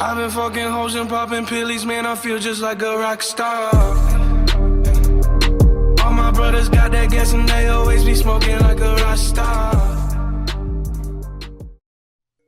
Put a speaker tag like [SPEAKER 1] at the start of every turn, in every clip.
[SPEAKER 1] I've been fucking hoes and popping pillies, man, I feel just like a rock star. All my brothers got that gas and they always be smoking like a rock star.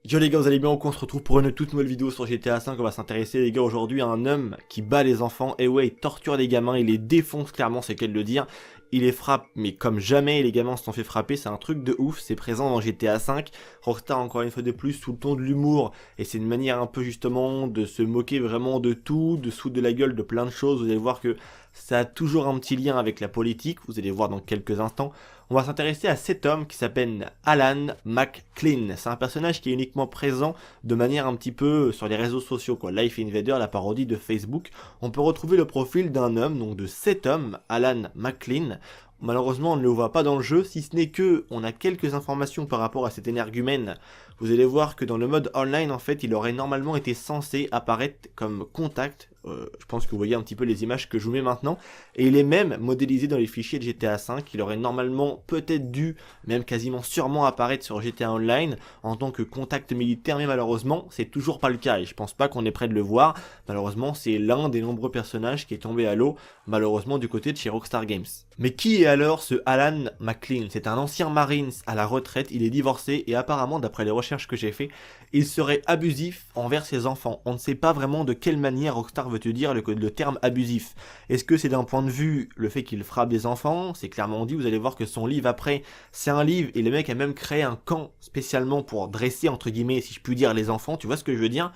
[SPEAKER 2] Yo les gars, vous allez bien? On se retrouve pour une toute nouvelle vidéo sur GTA 5. On va s'intéresser les gars aujourd'hui à un homme qui bat les enfants. Et ouais, il torture les gamins, il les défonce clairement, c'est qu'elle le dire. Il les frappe, mais comme jamais les gamins se sont fait frapper, c'est un truc de ouf, c'est présent dans GTA 5. Rockstar encore une fois de plus sous le ton de l'humour, et c'est une manière un peu justement de se moquer vraiment de tout, de se foutre de la gueule de plein de choses. Vous allez voir que ça a toujours un petit lien avec la politique, vous allez voir dans quelques instants. On va s'intéresser à cet homme qui s'appelle Alan McClean. C'est un personnage qui est uniquement présent de manière un petit peu sur les réseaux sociaux, quoi. Life Invader, la parodie de Facebook. On peut retrouver le profil d'un homme, donc de cet homme, Alan McClean. Malheureusement, on ne le voit pas dans le jeu, si ce n'est que on a quelques informations par rapport à cet énergumène. Vous allez voir que dans le mode online, en fait, il aurait normalement été censé apparaître comme contact. Je pense que vous voyez un petit peu les images que je vous mets maintenant. Et il est même modélisé dans les fichiers de GTA 5. Il aurait normalement peut-être dû, même quasiment sûrement apparaître sur GTA Online en tant que contact militaire. Mais malheureusement, c'est toujours pas le cas. Et je pense pas qu'on est prêt de le voir. Malheureusement, c'est l'un des nombreux personnages qui est tombé à l'eau, malheureusement du côté de chez Rockstar Games. Mais qui est alors ce Alan McClean? C'est un ancien Marines à la retraite. Il est divorcé et apparemment, d'après les recherches que j'ai fait, il serait abusif envers ses enfants. On ne sait pas vraiment de quelle manière Rockstar veut te dire le terme abusif. Est-ce que c'est d'un point de vue le fait qu'il frappe des enfants? C'est clairement dit, vous allez voir que son livre après, c'est un livre et le mec a même créé un camp spécialement pour dresser entre guillemets, si je puis dire, les enfants, tu vois ce que je veux dire?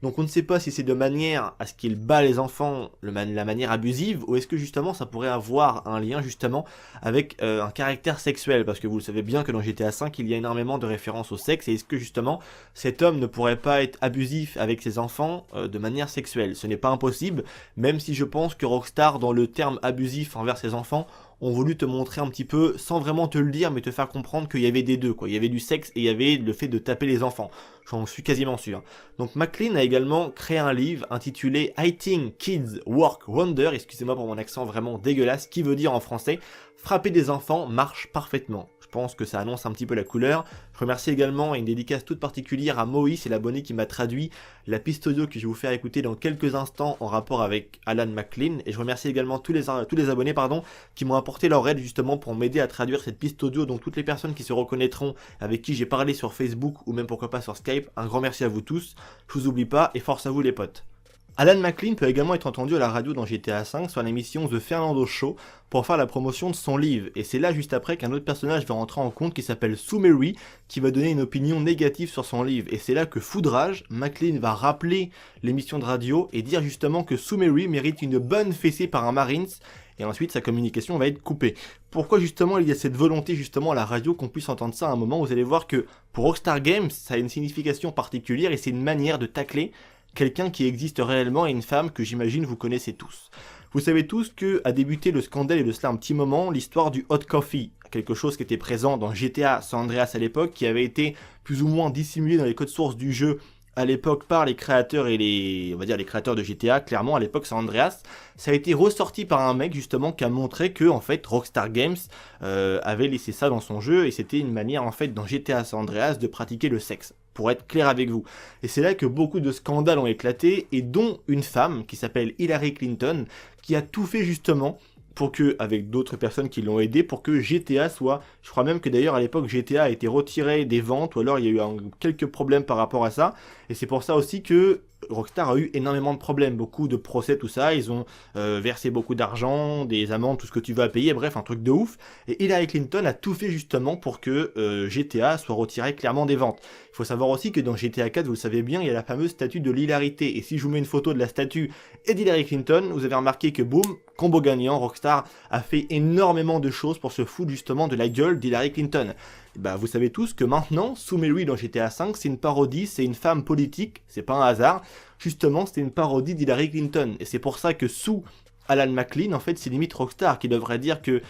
[SPEAKER 2] Donc on ne sait pas si c'est de manière à ce qu'il bat les enfants, la manière abusive, ou est-ce que justement ça pourrait avoir un lien justement avec un caractère sexuel, parce que vous le savez bien que dans GTA 5 il y a énormément de références au sexe, et est-ce que justement cet homme ne pourrait pas être abusif avec ses enfants de manière sexuelle? Ce n'est pas impossible, même si je pense que Rockstar dans le terme abusif envers ses enfants ont voulu te montrer un petit peu, sans vraiment te le dire, mais te faire comprendre qu'il y avait des deux, quoi. Il y avait du sexe et il y avait le fait de taper les enfants. J'en suis quasiment sûr. Donc McClean a également créé un livre intitulé I Think Kids Work Wonder, excusez-moi pour mon accent vraiment dégueulasse, qui veut dire en français frapper des enfants marche parfaitement. Je pense que ça annonce un petit peu la couleur. Je remercie également une dédicace toute particulière à Moïse, c'est l'abonné qui m'a traduit la piste audio que je vais vous faire écouter dans quelques instants en rapport avec Alan McClean. Et je remercie également tous les abonnés qui m'ont apporté leur aide justement pour m'aider à traduire cette piste audio. Donc toutes les personnes qui se reconnaîtront, avec qui j'ai parlé sur Facebook ou même pourquoi pas sur Skype, un grand merci à vous tous. Je vous oublie pas et force à vous les potes. Alan McClean peut également être entendu à la radio dans GTA 5 sur l'émission The Fernando Show pour faire la promotion de son livre. Et c'est là juste après qu'un autre personnage va rentrer en compte qui s'appelle Sue Mary, qui va donner une opinion négative sur son livre. Et c'est là que Foudrage, McClean va rappeler l'émission de radio et dire justement que Sue Mary mérite une bonne fessée par un Marines. Et ensuite sa communication va être coupée. Pourquoi justement il y a cette volonté justement à la radio qu'on puisse entendre ça à un moment? Vous allez voir que pour Rockstar Games ça a une signification particulière et c'est une manière de tacler quelqu'un qui existe réellement et une femme que j'imagine vous connaissez tous. Vous savez tous que a débuté le scandale et de cela un petit moment l'histoire du hot coffee, quelque chose qui était présent dans GTA San Andreas à l'époque, qui avait été plus ou moins dissimulé dans les codes sources du jeu à l'époque par les créateurs et on va dire les créateurs de GTA, clairement à l'époque San Andreas. Ça a été ressorti par un mec justement qui a montré que en fait Rockstar Games avait laissé ça dans son jeu et c'était une manière en fait dans GTA San Andreas de pratiquer le sexe, pour être clair avec vous. Et c'est là que beaucoup de scandales ont éclaté et dont une femme qui s'appelle Hillary Clinton qui a tout fait justement pour que, avec d'autres personnes qui l'ont aidé, pour que GTA soit, je crois même que d'ailleurs à l'époque GTA a été retiré des ventes, ou alors il y a eu quelques problèmes par rapport à ça, et c'est pour ça aussi que Rockstar a eu énormément de problèmes, beaucoup de procès, tout ça, ils ont versé beaucoup d'argent, des amendes, tout ce que tu veux à payer, bref, un truc de ouf, et Hillary Clinton a tout fait justement pour que GTA soit retiré clairement des ventes. Il faut savoir aussi que dans GTA 4, vous le savez bien, il y a la fameuse statue de l'hilarité, et si je vous mets une photo de la statue et d'Hillary Clinton, vous avez remarqué que boum, combo gagnant, Rockstar a fait énormément de choses pour se foutre justement de la gueule d'Hillary Clinton. Bah, vous savez tous que maintenant, Sue Mary dans GTA 5, c'est une parodie, c'est une femme politique, c'est pas un hasard. Justement, c'était une parodie d'Hillary Clinton. Et c'est pour ça que sous Alan McClean, en fait, c'est limite Rockstar qui devrait dire que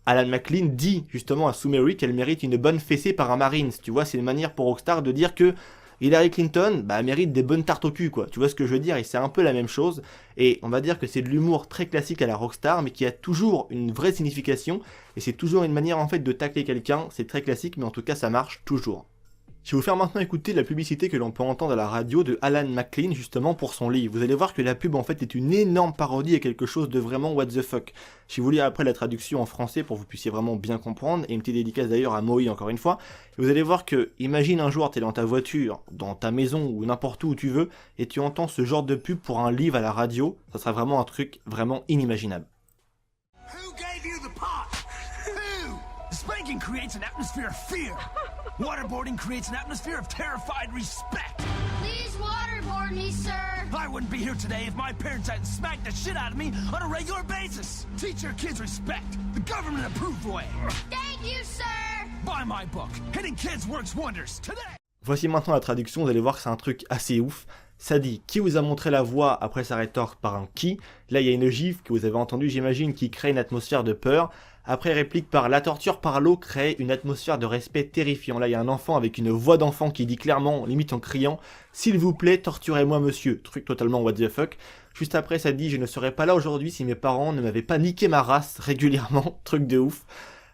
[SPEAKER 2] Alan McClean dit justement à Sue Mary qu'elle mérite une bonne fessée par un Marines. Tu vois, c'est une manière pour Rockstar de dire que Hillary Clinton, bah, mérite des bonnes tartes au cul, quoi. Tu vois ce que je veux dire? Et c'est un peu la même chose. Et on va dire que c'est de l'humour très classique à la Rockstar, mais qui a toujours une vraie signification. Et c'est toujours une manière, en fait, de tacler quelqu'un. C'est très classique, mais en tout cas, ça marche toujours. Je vais vous faire maintenant écouter la publicité que l'on peut entendre à la radio de Alan McLean justement pour son livre. Vous allez voir que la pub en fait est une énorme parodie à quelque chose de vraiment what the fuck. Je vais vous lire après la traduction en français pour que vous puissiez vraiment bien comprendre, et une petite dédicace d'ailleurs à Moï encore une fois. Et vous allez voir que, imagine un jour t'es dans ta voiture, dans ta maison ou n'importe où tu veux, et tu entends ce genre de pub pour un livre à la radio, ça sera vraiment un truc vraiment inimaginable.
[SPEAKER 3] Who gave you the pot? Who? Spanking creates an atmosphere of fear. Waterboarding creates an atmosphere of terrified respect.
[SPEAKER 4] Please waterboard me, sir.
[SPEAKER 3] I wouldn't be here today if my parents hadn't smacked the shit out of me on a regular basis. Teach your kids respect, the government-approved way.
[SPEAKER 4] Thank you, sir.
[SPEAKER 3] Buy my book, Hitting Kids Works Wonders, today.
[SPEAKER 2] Voici maintenant la traduction, vous allez voir que c'est un truc assez ouf. Ça dit « Qui vous a montré la voie ?» Après ça rétorque par un « qui ». Là il y a une gifle que vous avez entendue j'imagine qui crée une atmosphère de peur. Après réplique par « La torture par l'eau crée une atmosphère de respect terrifiant ». Là il y a un enfant avec une voix d'enfant qui dit clairement, limite en criant « S'il vous plaît, torturez-moi monsieur ». Truc totalement what the fuck. Juste après ça dit « Je ne serais pas là aujourd'hui si mes parents ne m'avaient pas niqué ma race régulièrement ». Truc de ouf.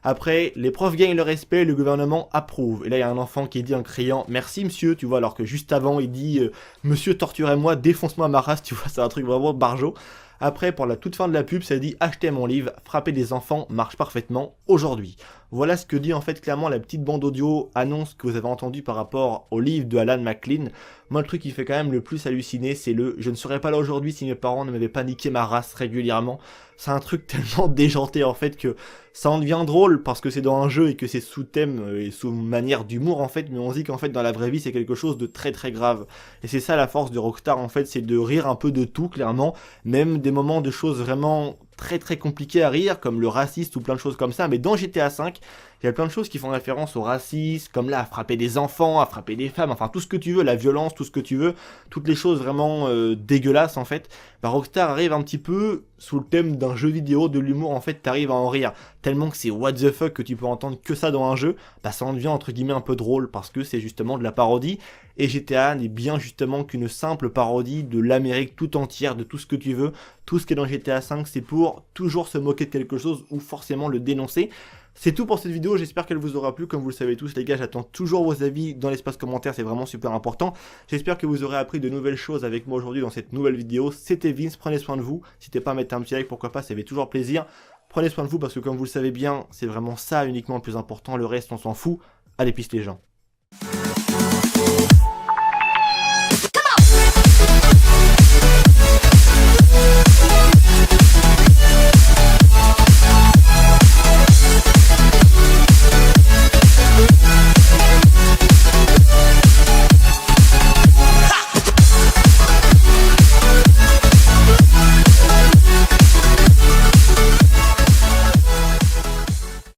[SPEAKER 2] Après, les profs gagnent le respect, le gouvernement approuve. Et là, il y a un enfant qui dit en criant « Merci monsieur », tu vois, alors que juste avant, il dit « Monsieur, torturez-moi, défonce-moi ma race », tu vois, c'est un truc vraiment barjo. Après, pour la toute fin de la pub, ça dit « Achetez mon livre, frapper des enfants marche parfaitement aujourd'hui ». Voilà ce que dit en fait clairement la petite bande audio annonce que vous avez entendu par rapport au livre de Alan McLean. Moi, le truc qui fait quand même le plus halluciner, c'est le « Je ne serais pas là aujourd'hui si mes parents ne m'avaient pas niqué ma race régulièrement ». C'est un truc tellement déjanté en fait que ça en devient drôle parce que c'est dans un jeu et que c'est sous thème et sous manière d'humour en fait, mais on se dit qu'en fait dans la vraie vie c'est quelque chose de très très grave. Et c'est ça la force de Rockstar en fait, c'est de rire un peu de tout clairement, même des moments de choses vraiment très très compliquées à rire comme le racisme ou plein de choses comme ça, mais dans GTA 5 il y a plein de choses qui font référence au racisme, comme là à frapper des enfants, à frapper des femmes, enfin tout ce que tu veux, la violence, tout ce que tu veux, toutes les choses vraiment dégueulasses en fait. Bah, Rockstar arrive un petit peu sous le thème d'un jeu vidéo, de l'humour en fait, t'arrives à en rire tellement que c'est what the fuck que tu peux entendre que ça dans un jeu, bah ça en devient entre guillemets un peu drôle parce que c'est justement de la parodie et GTA n'est bien justement qu'une simple parodie de l'Amérique tout entière, de tout ce que tu veux, tout ce qui est dans GTA 5 c'est pour toujours se moquer de quelque chose ou forcément le dénoncer. C'est tout pour cette vidéo, j'espère qu'elle vous aura plu, comme vous le savez tous les gars, j'attends toujours vos avis dans l'espace commentaire, c'est vraiment super important. J'espère que vous aurez appris de nouvelles choses avec moi aujourd'hui dans cette nouvelle vidéo. C'était Vince, prenez soin de vous, n'hésitez pas à mettre un petit like, pourquoi pas, ça fait toujours plaisir. Prenez soin de vous parce que comme vous le savez bien, c'est vraiment ça uniquement le plus important, le reste on s'en fout. Allez, pisse les gens.